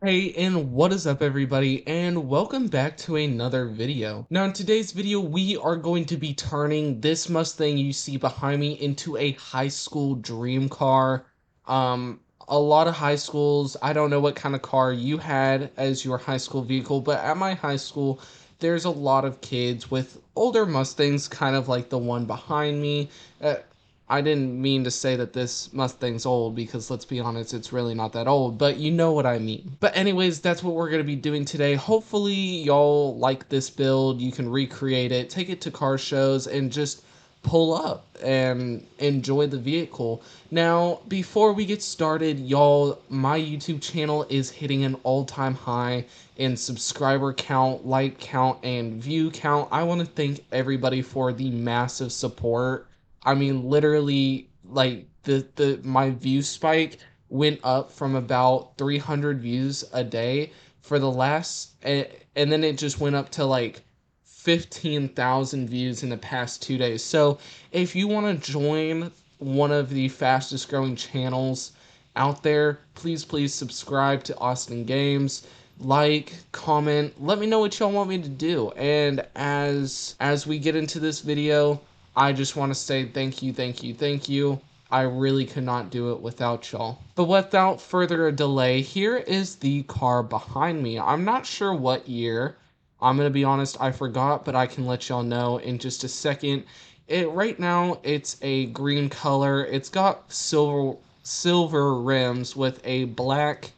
Hey, and what is up everybody, and welcome back to another video. Now in today's video, we are going to be turning this Mustang you see behind me into a high school dream car. A lot of high schools, I don't know what kind of car you had as your high school vehicle, but at my high school, there's a lot of kids with older Mustangs, kind of like the one behind me. I didn't mean to say that this Mustang's old because let's be honest, it's really not that old, but you know what I mean. But anyways, that's what we're going to be doing today. Hopefully y'all like this build. You can recreate it, take it to car shows, and just pull up and enjoy the vehicle. Now, before we get started, y'all, my YouTube channel is hitting an all-time high in subscriber count, like count, and view count. I want to thank everybody for the massive support. I mean, literally, like the my view spike went up from about 300 views a day for the last, and then it just went up to like 15,000 views in the past 2 days. So if you want to join one of the fastest growing channels out there, please subscribe to Austin Games. Like, comment, let me know what y'all want me to do. And as we get into this video, I just want to say thank you. I really could not do it without y'all. But without further delay, here is the car behind me. I'm not sure what year. I'm going to be honest, I forgot, but I can let y'all know in just a second. Right now, it's a green color. It's got silver rims with a black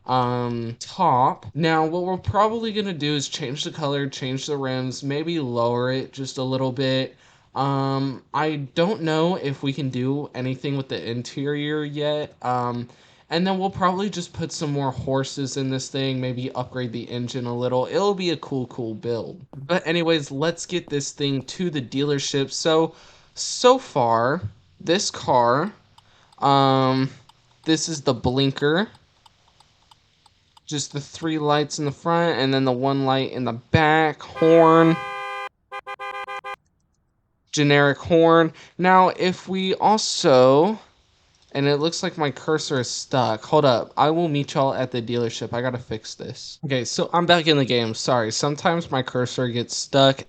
top. Now what we're probably gonna do is change the color, change the rims, maybe lower it just a little bit. I don't know if we can do anything with the interior yet. And then we'll probably just put some more horses in this thing, maybe upgrade the engine a little. It'll be a cool build. But anyways, let's get this thing to the dealership. So far, this car, this is the blinker. Just the 3 lights in the front and then the 1 light in the back. Horn. Generic horn. Now, if we also... And it looks like my cursor is stuck. Hold up. I will meet y'all at the dealership. I gotta fix this. Okay, so I'm back in the game. Sorry. Sometimes my cursor gets stuck.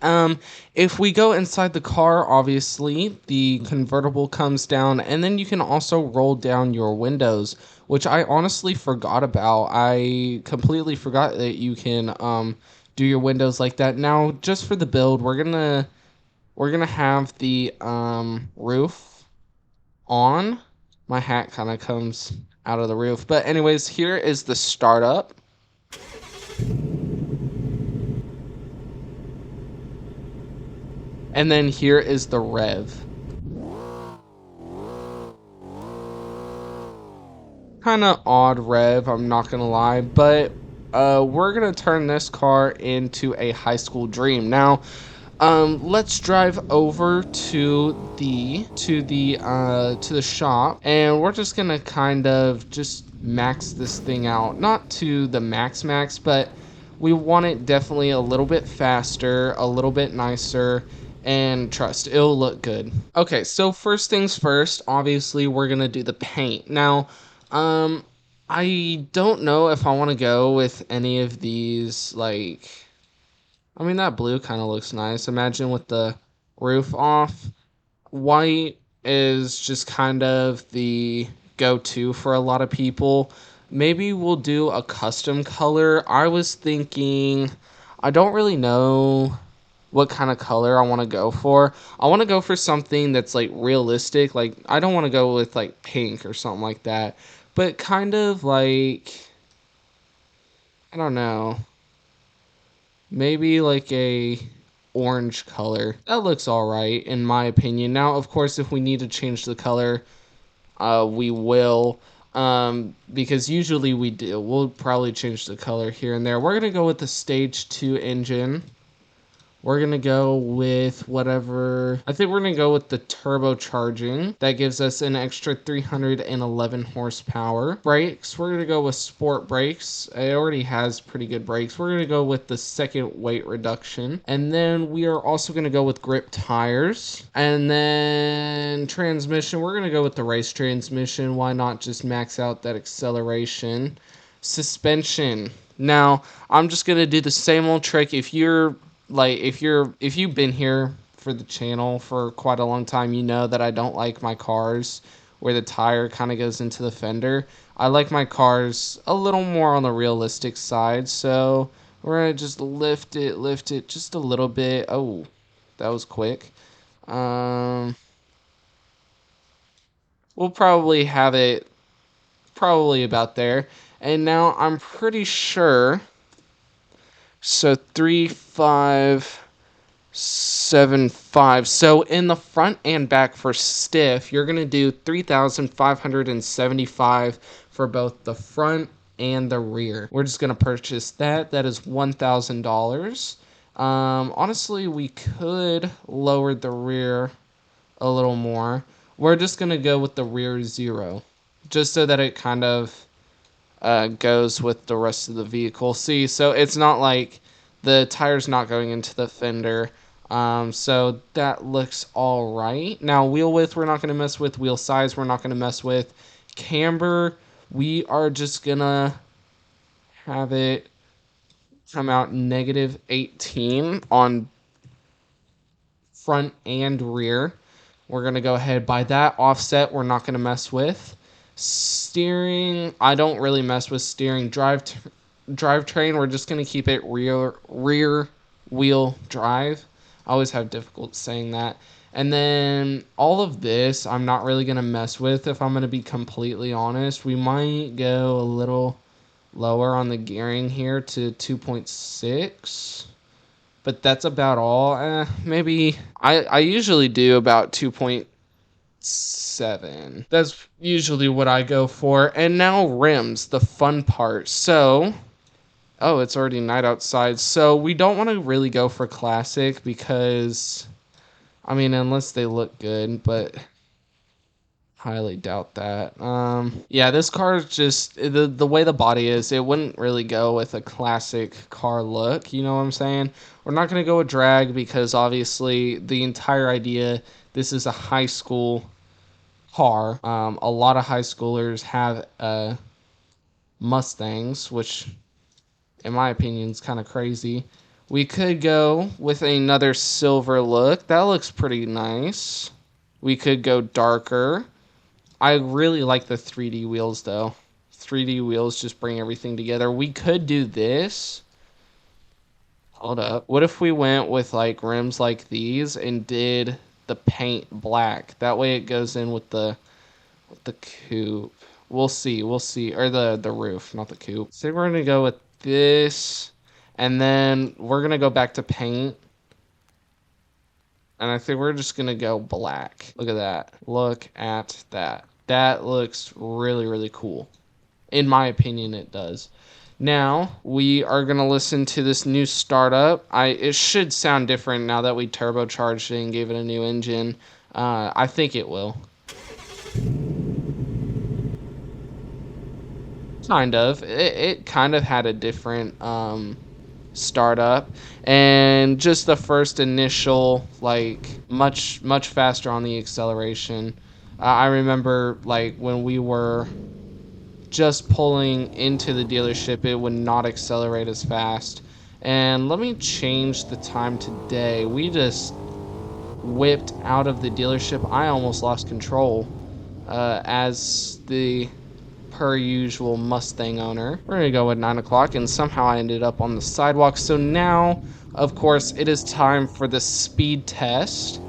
If we go inside the car, obviously, the convertible comes down. And then you can also roll down your windows, which I honestly forgot about. I completely forgot that you can do your windows like that. Now, just for the build, we're gonna have the roof on. My hat kind of comes out of the roof. But anyways, here is the startup. And then here is the rev. Kind of odd rev, I'm not going to lie. But we're going to turn this car into a high school dream. Now, let's drive over to the shop, and we're just gonna kind of just max this thing out. Not to the max, but we want it definitely a little bit faster, a little bit nicer, and trust, it'll look good. Okay, so first things first, obviously we're gonna do the paint. Now, I don't know if I want to go with any of these, like... I mean, that blue kind of looks nice. Imagine with the roof off. White is just kind of the go-to for a lot of people. Maybe we'll do a custom color. I was thinking, I don't really know what kind of color I want to go for. I want to go for something that's like realistic. Like, I don't want to go with like pink or something like that. But kind of like, I don't know. Maybe like a orange color. That looks alright in my opinion. Now, of course, if we need to change the color, we will. Because usually we do. We'll probably change the color here and there. We're going to go with the Stage 2 engine. We're going to go with whatever... I think we're going to go with the turbocharging. That gives us an extra 311 horsepower. Brakes, we're going to go with sport brakes. It already has pretty good brakes. We're going to go with the second weight reduction. And then we are also going to go with grip tires. And then transmission, we're going to go with the race transmission. Why not just max out that acceleration? suspension. Now, I'm just gonna do the same old trick. If you've been here for the channel for quite a long time, you know that I don't like my cars where the tire kind of goes into the fender. I like my cars a little more on the realistic side, so we're gonna just lift it just a little bit. Oh, that was quick. Um, we'll probably have it probably about there. And now I'm pretty sure. So 3575. So in the front and back for stiff, you're gonna do 3,575 for both the front and the rear. We're just gonna purchase that. That is $1,000. Honestly, we could lower the rear a little more. We're just gonna go with the rear 0, just so that it kind of goes with the rest of the vehicle. See, so it's not like the tire's not going into the fender. So that looks all right. Now, wheel width, we're not going to mess with. Wheel size, we're not going to mess with. Camber, we are just going to have it come out -18 on front and rear. We're going to go ahead by that. Offset, we're not going to mess with. Steering, I don't really mess with steering. Drivetrain, we're just going to keep it rear wheel drive. I always have difficulty saying that. And then all of this, I'm not really going to mess with, if I'm going to be completely honest. We might go a little lower on the gearing here to 2.6. But that's about all. Maybe I usually do about 2.7. That's usually what I go for. And now rims, the fun part. So, oh, it's already night outside. So we don't want to really go for classic because, I mean, unless they look good, but highly doubt that. Yeah, this car is just the way the body is. It wouldn't really go with a classic car look. You know what I'm saying? We're not gonna go with drag because obviously the entire idea. This is a high school car. A lot of high schoolers have Mustangs, which, in my opinion, is kind of crazy. We could go with another silver look. That looks pretty nice. We could go darker. I really like the 3D wheels, though. 3D wheels just bring everything together. We could do this. Hold up. What if we went with, like, rims like these and did the paint black? That way it goes in with the coupe. We'll see. We'll see. Or the roof, not the coupe. So we're going to go with this. And then we're going to go back to paint. And I think we're just going to go black. Look at that. Look at that. That looks really, really cool. In my opinion, it does. Now, we are going to listen to this new startup. It should sound different now that we turbocharged it and gave it a new engine. I think it will. Kind of. It kind of had a different startup, and just the first initial, like, much faster on the acceleration. I remember, like, when we were just pulling into the dealership, it would not accelerate as fast. And let me change the time today. We just whipped out of the dealership. I almost lost control as the per usual Mustang owner. We're gonna go at 9 o'clock, and somehow I ended up on the sidewalk. So now, of course, it is time for the speed test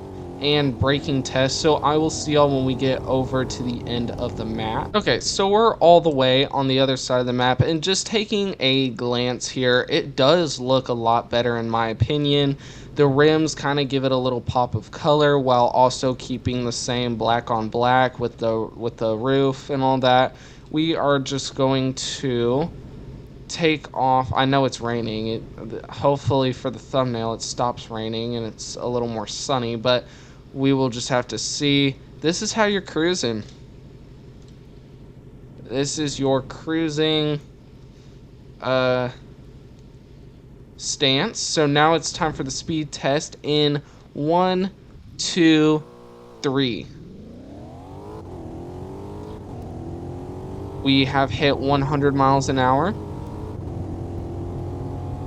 and braking test. So I will see y'all when we get over to the end of the map. Okay, so we're all the way on the other side of the map, and just taking a glance here, it does look a lot better in my opinion. The rims kind of give it a little pop of color while also keeping the same black on black with the roof and all that. We are just going to take off. I know it's raining. Hopefully for the thumbnail it stops raining and it's a little more sunny, but we will just have to see. This is how you're cruising. This is your cruising stance. So now it's time for the speed test in 1, 2, 3. We have hit 100 miles an hour.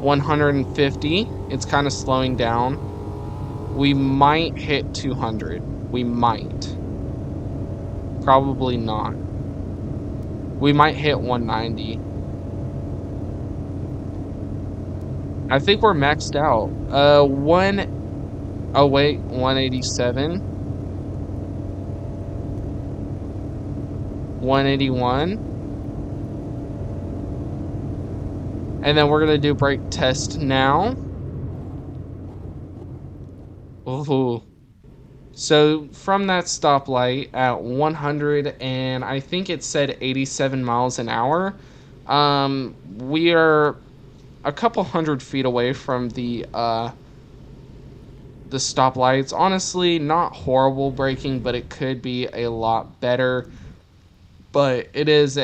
150. It's kind of slowing down. We might hit 200. We might. Probably not. We might hit 190. I think we're maxed out. Oh wait, 187. 181. And then we're gonna do brake test now. Ooh. So from that stoplight at 100 and I think it said 87 miles an hour, we are a couple hundred feet away from the stoplights. Honestly, not horrible braking, but it could be a lot better. But it is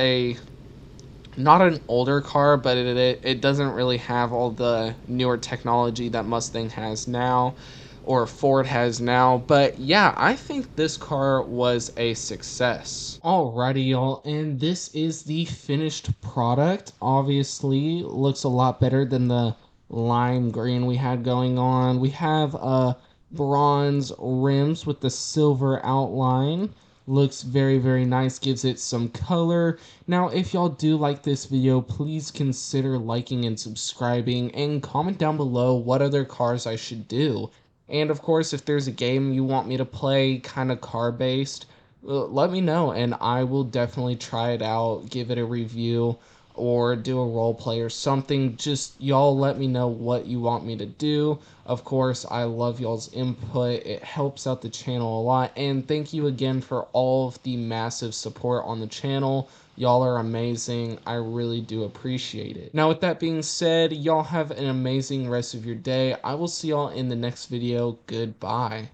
not an older car, but it doesn't really have all the newer technology that Mustang has now or Ford has now. But yeah, I think this car was a success. Alrighty, y'all, and this is the finished product. Obviously, looks a lot better than the lime green we had going on. We have bronze rims with the silver outline. Looks very, very nice, gives it some color. Now, if y'all do like this video, please consider liking and subscribing, and comment down below what other cars I should do. And of course, if there's a game you want me to play, kind of car based, let me know and I will definitely try it out, give it a review, or do a role play or something. Just y'all let me know what you want me to do. Of course, I love y'all's input. It helps out the channel a lot. And thank you again for all of the massive support on the channel. Y'all are amazing. I really do appreciate it. Now, with that being said, y'all have an amazing rest of your day. I will see y'all in the next video. Goodbye.